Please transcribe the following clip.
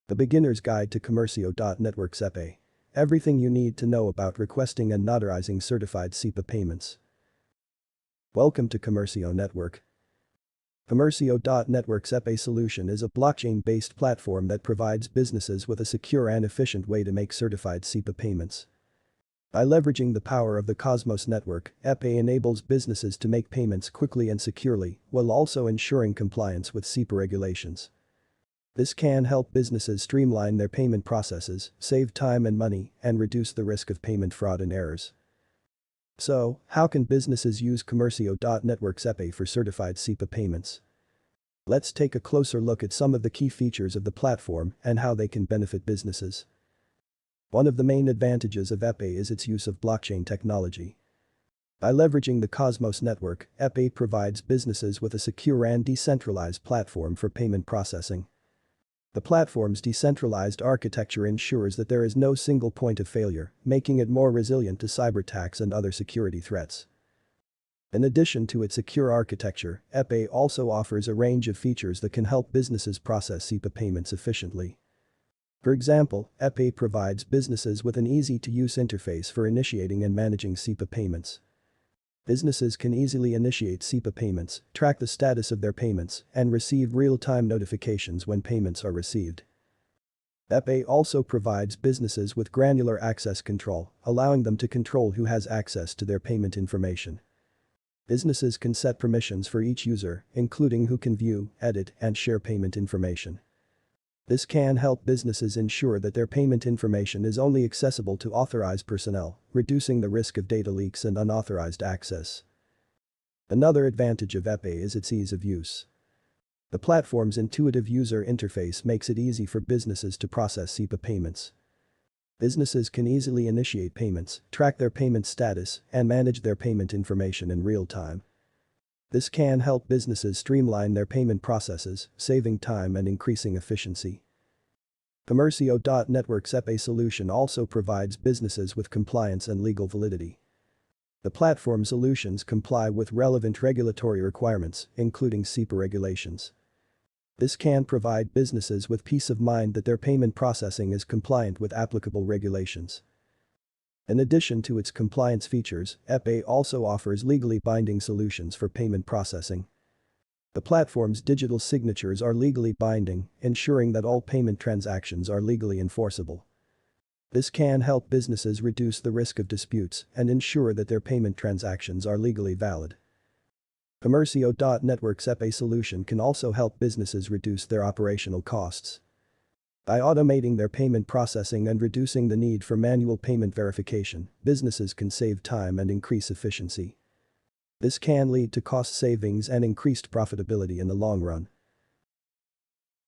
The Beginner's Guide to Commercio.network SEPA. Everything you need to know about requesting and notarizing certified SEPA payments. Welcome to Commercio Network. Commercio.network SEPA solution is a blockchain-based platform that provides businesses with a secure and efficient way to make certified SEPA payments. By leveraging the power of the Cosmos network, ePAY enables businesses to make payments quickly and securely, while also ensuring compliance with SEPA regulations. This can help businesses streamline their payment processes, save time and money, and reduce the risk of payment fraud and errors. So, how can businesses use Commercio.network SEPA for certified SEPA payments? Let's take a closer look at some of the key features of the platform and how they can benefit businesses. One of the main advantages of ePAY is its use of blockchain technology. By leveraging the Cosmos network, ePAY provides businesses with a secure and decentralized platform for payment processing. The platform's decentralized architecture ensures that there is no single point of failure, making it more resilient to cyber attacks and other security threats. In addition to its secure architecture, ePAY also offers a range of features that can help businesses process SEPA payments efficiently. For example, ePAY provides businesses with an easy-to-use interface for initiating and managing SEPA payments. Businesses can easily initiate SEPA payments, track the status of their payments, and receive real-time notifications when payments are received. ePAY also provides businesses with granular access control, allowing them to control who has access to their payment information. Businesses can set permissions for each user, including who can view, edit, and share payment information. This can help businesses ensure that their payment information is only accessible to authorized personnel, reducing the risk of data leaks and unauthorized access. Another advantage of ePAY is its ease of use. The platform's intuitive user interface makes it easy for businesses to process SEPA payments. Businesses can easily initiate payments, track their payment status, and manage their payment information in real time. This can help businesses streamline their payment processes, saving time and increasing efficiency. Commercio.network SEPA solution also provides businesses with compliance and legal validity. The platform solutions comply with relevant regulatory requirements, including SEPA regulations. This can provide businesses with peace of mind that their payment processing is compliant with applicable regulations. In addition to its compliance features, ePAY also offers legally binding solutions for payment processing. The platform's digital signatures are legally binding, ensuring that all payment transactions are legally enforceable. This can help businesses reduce the risk of disputes and ensure that their payment transactions are legally valid. Commercio.network SEPA solution can also help businesses reduce their operational costs. By automating their payment processing and reducing the need for manual payment verification, businesses can save time and increase efficiency. This can lead to cost savings and increased profitability in the long run.